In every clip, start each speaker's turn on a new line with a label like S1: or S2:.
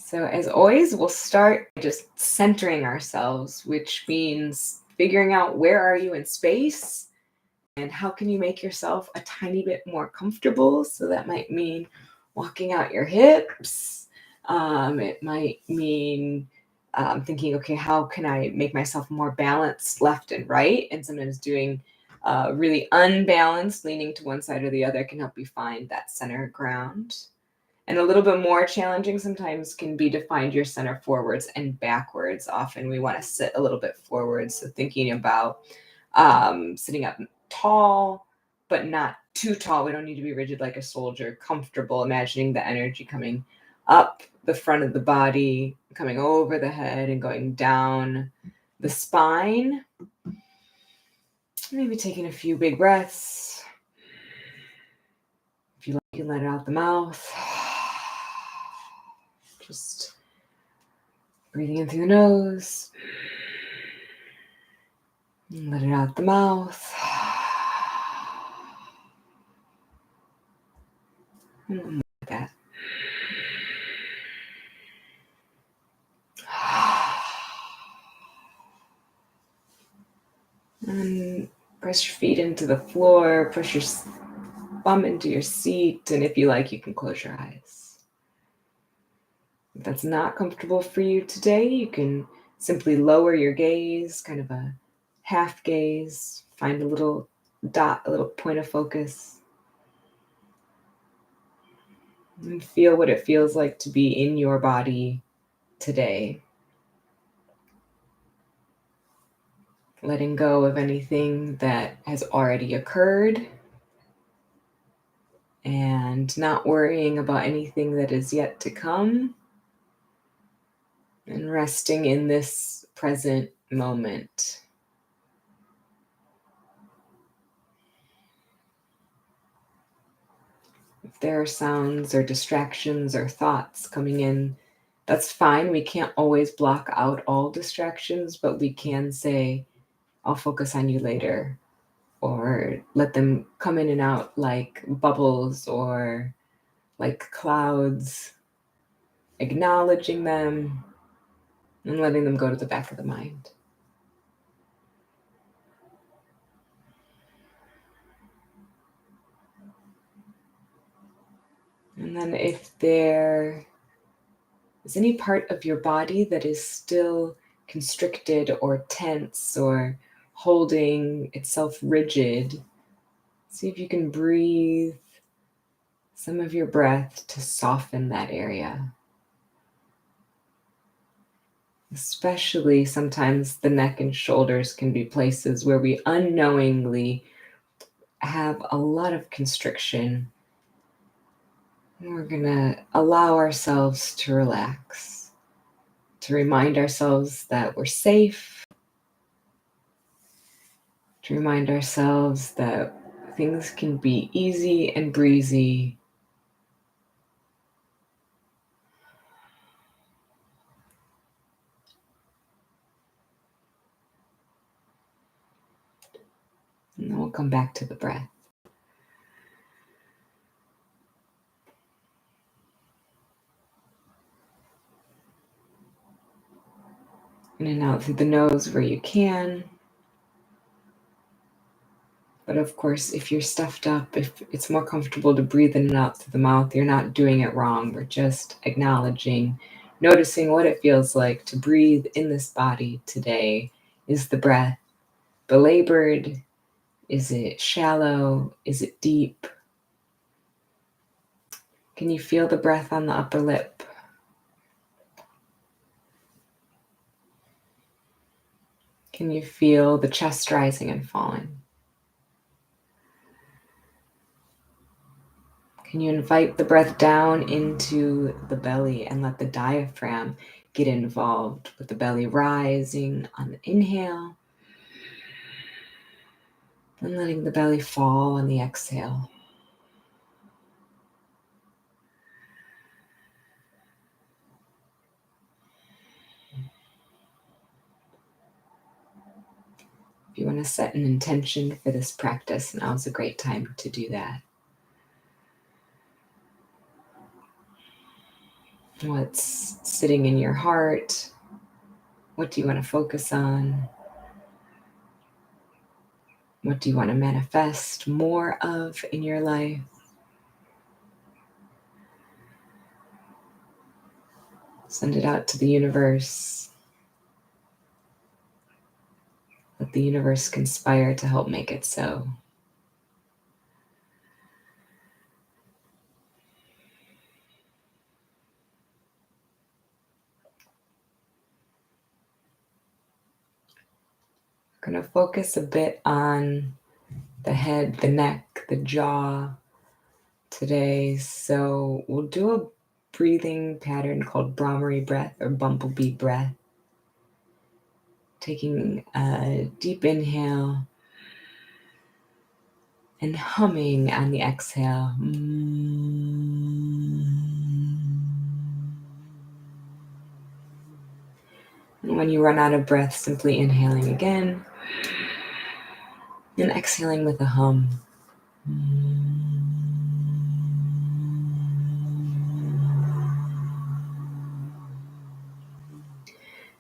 S1: So, as always, we'll start by just centering ourselves, which means figuring out where are you in space and how can you make yourself a tiny bit more comfortable. So, that might mean walking out your hips. It might mean thinking, okay, how can I make myself more balanced left and right? And sometimes doing really unbalanced, leaning to one side or the other can help you find that center ground. And a little bit more challenging sometimes can be to find your center forwards and backwards. Often we want to sit a little bit forward. So thinking about sitting up tall, but not too tall. We don't need to be rigid like a soldier. Comfortable, imagining the energy coming up the front of the body, coming over the head and going down the spine. Maybe taking a few big breaths. If you like, you can let it out the mouth. Just breathing in through the nose. And let it out the mouth. And like that. And press your feet into the floor. Push your bum into your seat. And if you like, you can close your eyes. If that's not comfortable for you today, you can simply lower your gaze, kind of a half gaze. Find a little dot, a little point of focus. And feel what it feels like to be in your body today. Letting go of anything that has already occurred and not worrying about anything that is yet to come, and resting in this present moment. If there are sounds or distractions or thoughts coming in, that's fine. We can't always block out all distractions, but we can say, I'll focus on you later, or let them come in and out like bubbles or like clouds, acknowledging them and letting them go to the back of the mind. And then if there is any part of your body that is still constricted or tense or holding itself rigid, see if you can breathe some of your breath to soften that area. Especially sometimes the neck and shoulders can be places where we unknowingly have a lot of constriction. And we're going to allow ourselves to relax, to remind ourselves that we're safe, to remind ourselves that things can be easy and breezy. And then we'll come back to the breath. In and out through the nose where you can. But of course, if you're stuffed up, if it's more comfortable to breathe in and out through the mouth, you're not doing it wrong. We're just acknowledging, noticing what it feels like to breathe in this body today. Is the breath belabored? Is it shallow? Is it deep? Can you feel the breath on the upper lip? Can you feel the chest rising and falling? Can you invite the breath down into the belly and let the diaphragm get involved with the belly rising on the inhale and letting the belly fall on the exhale? If you want to set an intention for this practice, now's a great time to do that. What's sitting in your heart? What do you want to focus on? What do you want to manifest more of in your life? Send it out to the universe. Let the universe conspire to help make it so. We're going to focus a bit on the head, the neck, the jaw today. So we'll do a breathing pattern called Bhramari breath or bumblebee breath. Taking a deep inhale and humming on the exhale. And when you run out of breath, simply inhaling again and exhaling with a hum.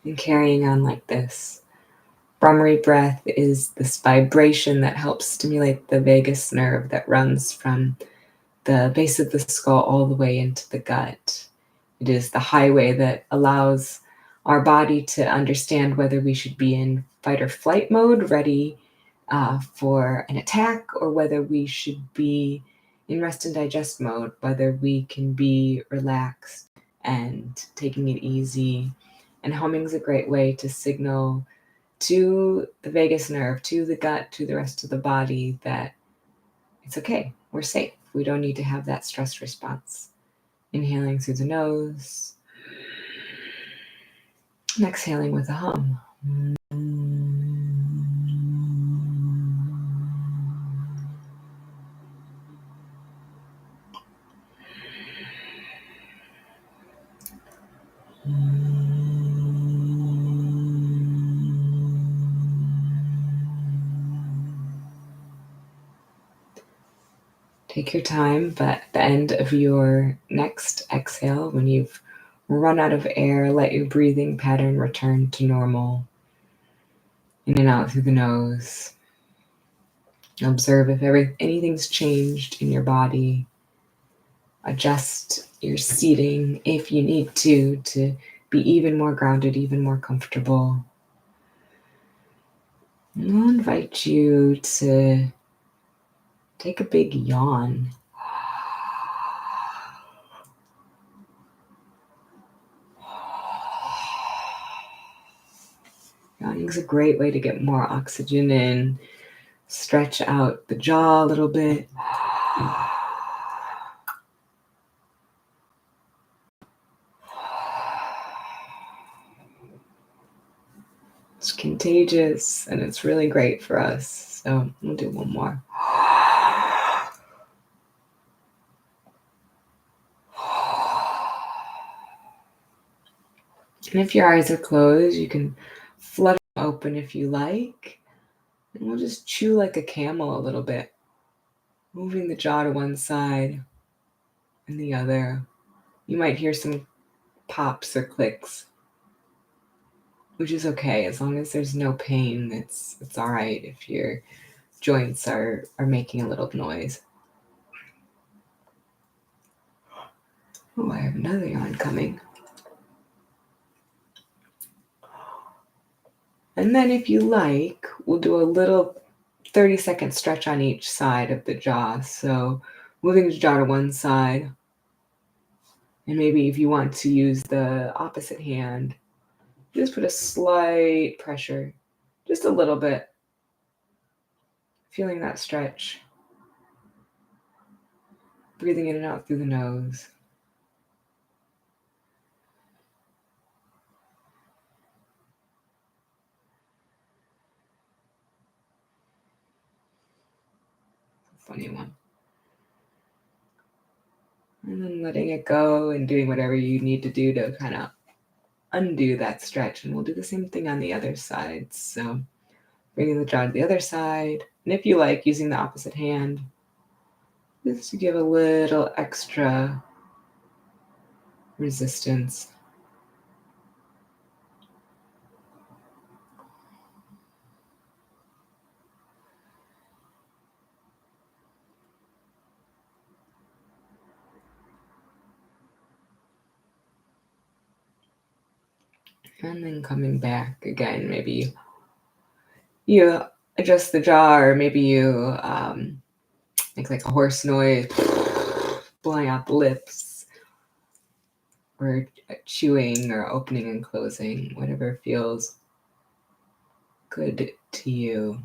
S1: And carrying on like this. Bhramari breath is this vibration that helps stimulate the vagus nerve that runs from the base of the skull all the way into the gut. It is the highway that allows our body to understand whether we should be in fight or flight mode, ready for an attack, or whether we should be in rest and digest mode, whether we can be relaxed and taking it easy. And humming is a great way to signal to the vagus nerve, to the gut, to the rest of the body that it's okay, we're safe. We don't need to have that stress response. Inhaling through the nose and exhaling with a hum. Take your time, but at the end of your next exhale, when you've run out of air, let your breathing pattern return to normal. In and out through the nose. Observe if anything's changed in your body. Adjust your seating if you need to be even more grounded, even more comfortable. And I'll invite you to take a big yawn. Yawning is a great way to get more oxygen in. Stretch out the jaw a little bit. It's contagious and it's really great for us. So we'll do one more. And if your eyes are closed, you can flutter them open if you like. And we'll just chew like a camel a little bit, moving the jaw to one side and the other. You might hear some pops or clicks, which is okay as long as there's no pain. It's all right if your joints are making a little noise. Oh, I have another yawn coming. And then if you like, we'll do a little 30-second stretch on each side of the jaw. So moving the jaw to one side. And maybe if you want to use the opposite hand, just put a slight pressure, just a little bit. Feeling that stretch. Breathing in and out through the nose. Funny one. And then letting it go and doing whatever you need to do to kind of undo that stretch. And we'll do the same thing on the other side. So bringing the jaw to the other side. And if you like, using the opposite hand, just to give a little extra resistance. And then coming back again, maybe you adjust the jaw, or maybe you make like a hoarse noise, blowing out the lips, or chewing or opening and closing, whatever feels good to you.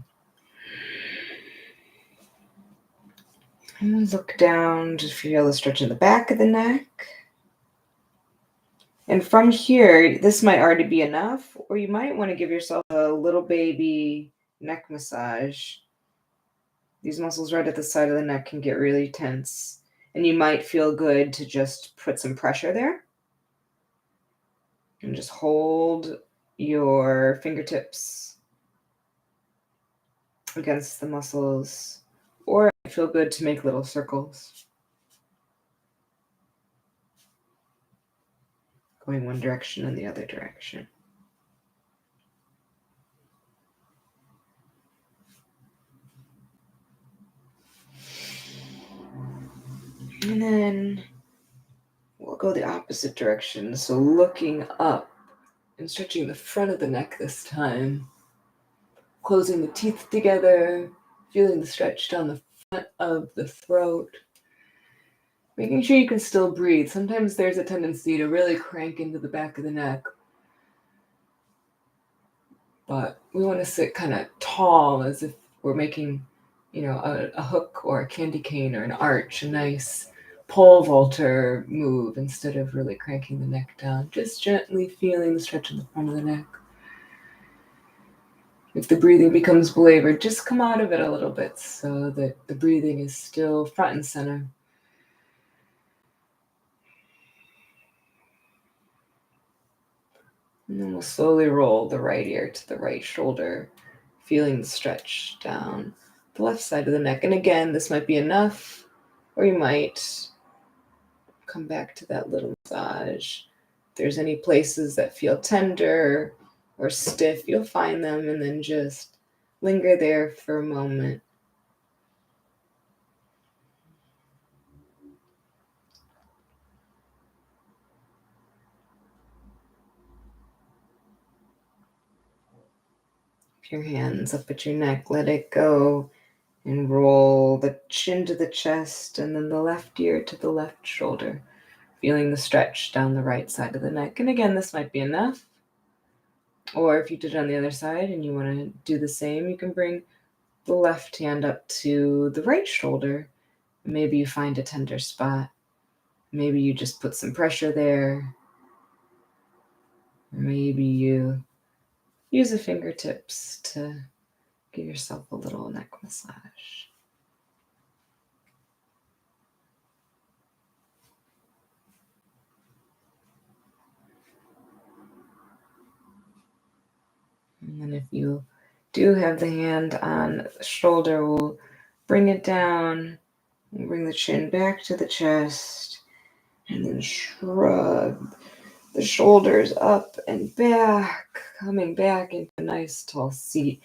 S1: And look down to feel the stretch in the back of the neck. And from here, this might already be enough, or you might want to give yourself a little baby neck massage. These muscles right at the side of the neck can get really tense, and you might feel good to just put some pressure there and just hold your fingertips against the muscles, or it might feel good to make little circles, going one direction and the other direction. And then we'll go the opposite direction. So looking up and stretching the front of the neck this time, closing the teeth together, feeling the stretch down the front of the throat, making sure you can still breathe. Sometimes there's a tendency to really crank into the back of the neck, but we want to sit kind of tall, as if we're making, a hook or a candy cane or an arch, a nice pole vaulter move, instead of really cranking the neck down. Just gently feeling the stretch in the front of the neck. If the breathing becomes belabored, just come out of it a little bit so that the breathing is still front and center. And then we'll slowly roll the right ear to the right shoulder, feeling the stretch down the left side of the neck. And again, this might be enough, or you might come back to that little massage. If there's any places that feel tender or stiff, you'll find them, and then just linger there for a moment. Your hands up at your neck, let it go, and roll the chin to the chest, and then the left ear to the left shoulder, feeling the stretch down the right side of the neck. And again, this might be enough. Or if you did it on the other side and you want to do the same, you can bring the left hand up to the right shoulder. Maybe you find a tender spot. Maybe you just put some pressure there. Or maybe you use the fingertips to give yourself a little neck massage. And then if you do have the hand on the shoulder, we'll bring it down and bring the chin back to the chest, and then shrug the shoulders up and back, coming back into a nice tall seat,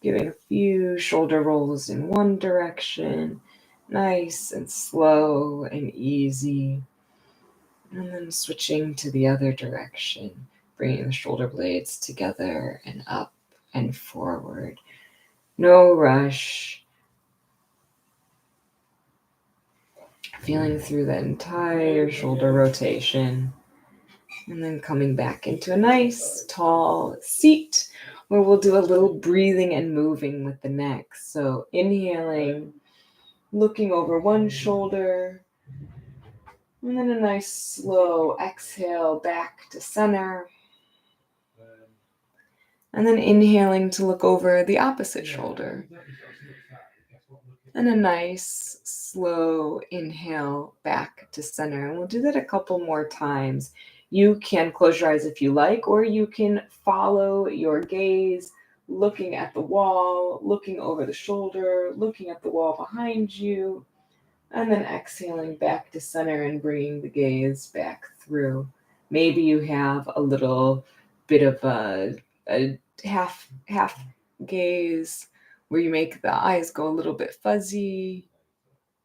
S1: giving a few shoulder rolls in one direction, nice and slow and easy, and then switching to the other direction, bringing the shoulder blades together and up and forward. No rush. Feeling through the entire shoulder rotation. And then coming back into a nice tall seat where we'll do a little breathing and moving with the neck. So inhaling, looking over one shoulder, and then a nice slow exhale back to center. And then inhaling to look over the opposite shoulder. And a nice slow inhale back to center. And we'll do that a couple more times. You can close your eyes if you like, or you can follow your gaze, looking at the wall, looking over the shoulder, looking at the wall behind you. And then exhaling back to center and bringing the gaze back through. Maybe you have a little bit of a half gaze where you make the eyes go a little bit fuzzy,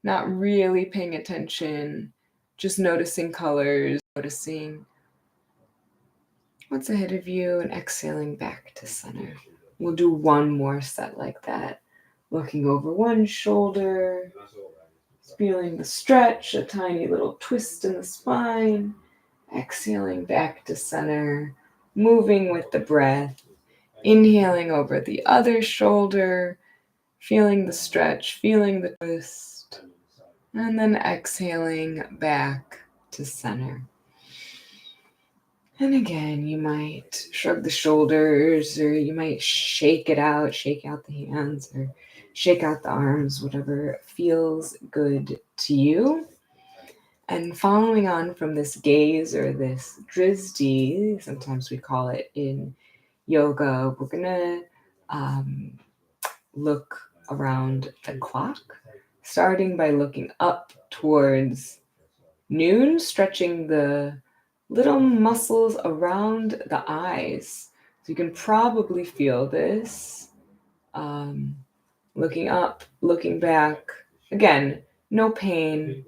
S1: not really paying attention, just noticing colors, noticing what's ahead of you, and exhaling back to center. We'll do one more set like that. Looking over one shoulder, feeling the stretch, a tiny little twist in the spine, exhaling back to center, moving with the breath, inhaling over the other shoulder, feeling the stretch, feeling the twist, and then exhaling back to center. And again, you might shrug the shoulders, or you might shake it out, shake out the hands, or shake out the arms, whatever feels good to you. And following on from this gaze or this drizdi, sometimes we call it in yoga, we're going to look around the clock, starting by looking up towards noon, stretching the little muscles around the eyes. So you can probably feel this. Looking up, looking back. Again, no pain,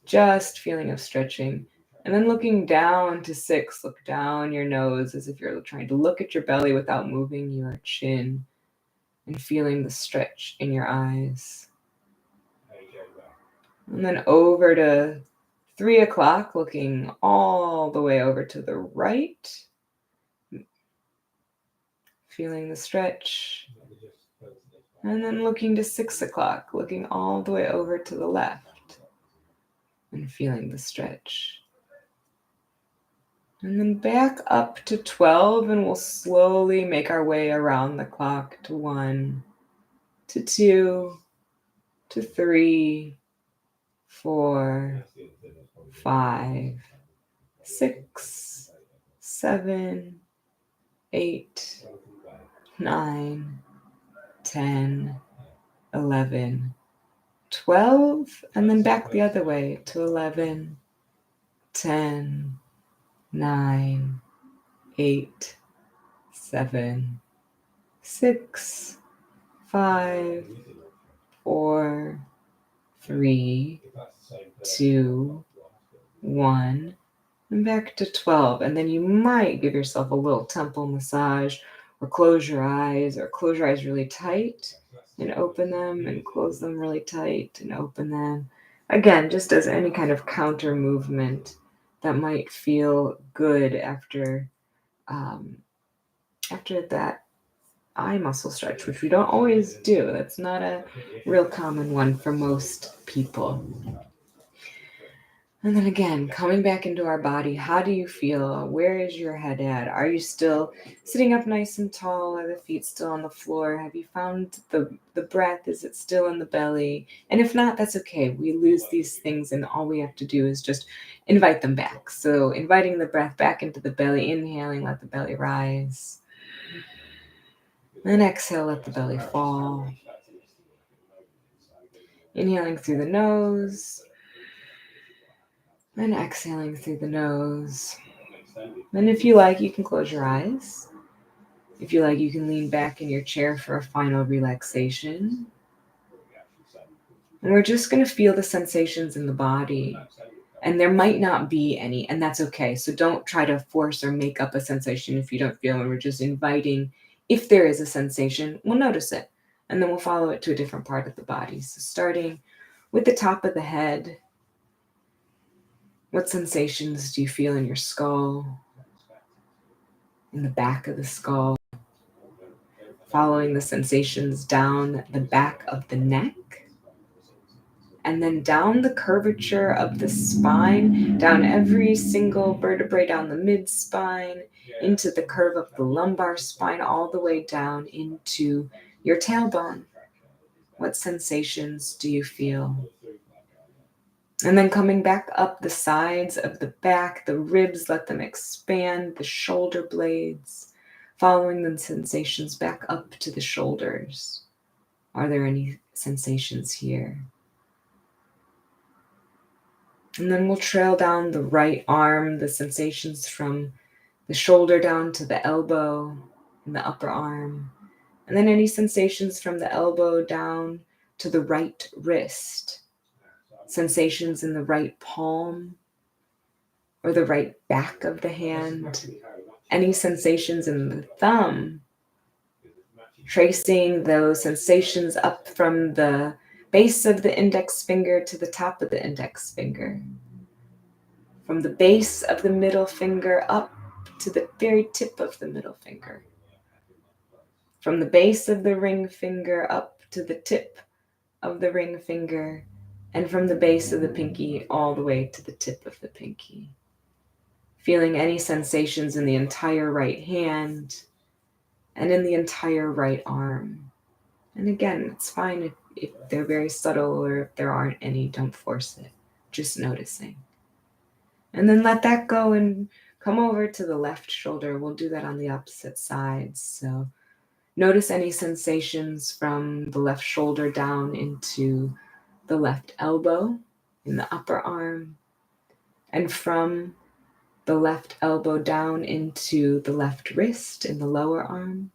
S1: just feeling of stretching. And then looking down to 6, look down your nose as if you're trying to look at your belly without moving your chin, and feeling the stretch in your eyes. And then over to 3 o'clock, looking all the way over to the right, feeling the stretch. And then looking to 6 o'clock, looking all the way over to the left and feeling the stretch. And then back up to 12, and we'll slowly make our way around the clock to 1, to 2, to 3, 4, 5, 6, 7, 8, 9, 10, 11, 12, and then back the other way to 11, 10, 9, 8, 7, 6, 5, 4, 3, 2, 1, and back to 12. And then you might give yourself a little temple massage, or close your eyes really tight and open them, and close them really tight and open them. Again, just as any kind of counter movement that might feel good after that eye muscle stretch, which we don't always do. That's not a real common one for most people. And then again, coming back into our body, how do you feel? Where is your head at? Are you still sitting up nice and tall? Are the feet still on the floor? Have you found the breath? Is it still in the belly? And if not, that's okay. We lose these things, and all we have to do is just invite them back. So inviting the breath back into the belly, inhaling, let the belly rise. Then exhale, let the belly fall. Inhaling through the nose. And exhaling through the nose. And if you like, you can close your eyes. If you like, you can lean back in your chair for a final relaxation. And we're just going to feel the sensations in the body. And there might not be any, and that's okay. So don't try to force or make up a sensation if you don't feel, and we're just inviting, if there is a sensation, we'll notice it. And then we'll follow it to a different part of the body. So starting with the top of the head, what sensations do you feel in your skull, in the back of the skull? Following the sensations down the back of the neck, and then down the curvature of the spine, down every single vertebrae, down the mid-spine, into the curve of the lumbar spine, all the way down into your tailbone. What sensations do you feel? And then coming back up the sides of the back, the ribs, let them expand, the shoulder blades, following the sensations back up to the shoulders. Are there any sensations here? And then we'll trail down the right arm, the sensations from the shoulder down to the elbow and the upper arm. And then any sensations from the elbow down to the right wrist. Sensations in the right palm or the right back of the hand. Any sensations in the thumb. Tracing those sensations up from the base of the index finger to the top of the index finger. From the base of the middle finger up to the very tip of the middle finger. From the base of the ring finger up to the tip of the ring finger, and from the base of the pinky all the way to the tip of the pinky. Feeling any sensations in the entire right hand and in the entire right arm. And again, it's fine if they're very subtle or if there aren't any, don't force it. Just noticing. And then let that go and come over to the left shoulder. We'll do that on the opposite sides. So notice any sensations from the left shoulder down into the left elbow in the upper arm, and from the left elbow down into the left wrist in the lower arm.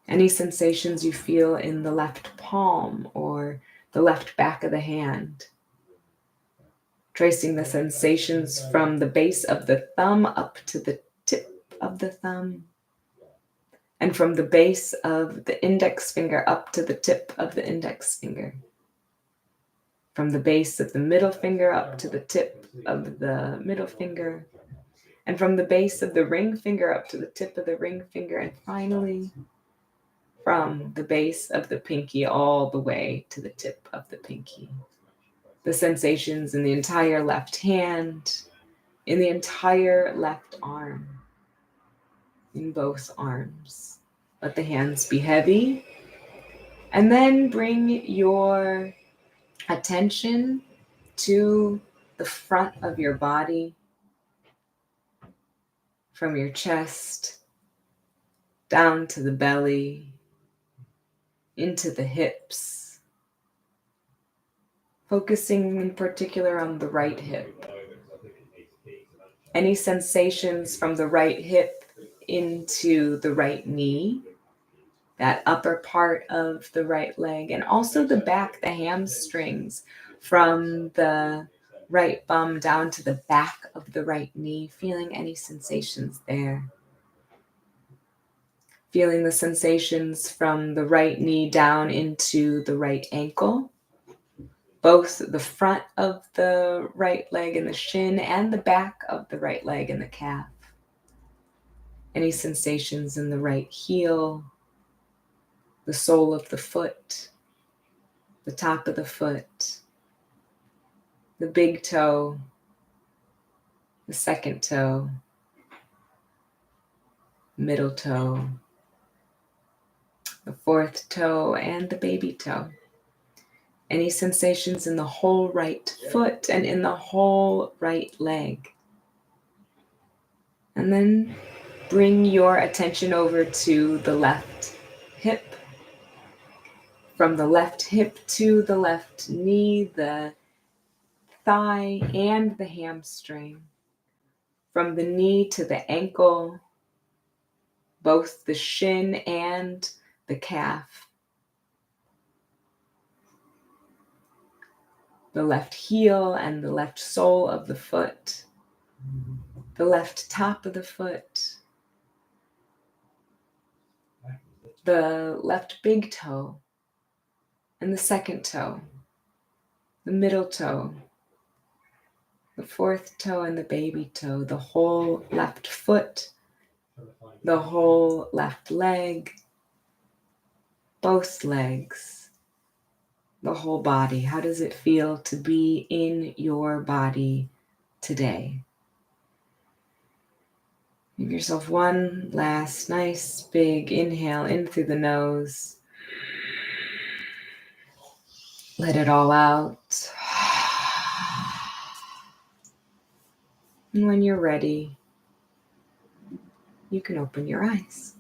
S1: Any sensations you feel in the left palm or the left back of the hand. Tracing the sensations from the base of the thumb up to the tip of the thumb, and from the base of the index finger up to the tip of the index finger. From the base of the middle finger up to the tip of the middle finger, and from the base of the ring finger up to the tip of the ring finger, and finally from the base of the pinky all the way to the tip of the pinky. The sensations in the entire left hand, in the entire left arm, in both arms. Let the hands be heavy, and then bring your attention to the front of your body, from your chest down to the belly, into the hips, focusing in particular on the right hip. Any sensations from the right hip into the right knee, that upper part of the right leg, and also the back, the hamstrings, from the right bum down to the back of the right knee, feeling any sensations there. Feeling the sensations from the right knee down into the right ankle, both the front of the right leg and the shin and the back of the right leg and the calf. Any sensations in the right heel, the sole of the foot, the top of the foot, the big toe, the second toe, middle toe, the fourth toe, and the baby toe. Any sensations in the whole right foot and in the whole right leg. And then bring your attention over to the left hip. From the left hip to the left knee, the thigh, and the hamstring. From the knee to the ankle, both the shin and the calf. The left heel and the left sole of the foot. The left top of the foot. The left big toe and the second toe. The middle toe. The fourth toe and the baby toe. The whole left foot. The whole left leg. Both legs. The whole body. How does it feel to be in your body today? Give yourself one last nice big inhale in through the nose. Let it all out. And when you're ready, you can open your eyes.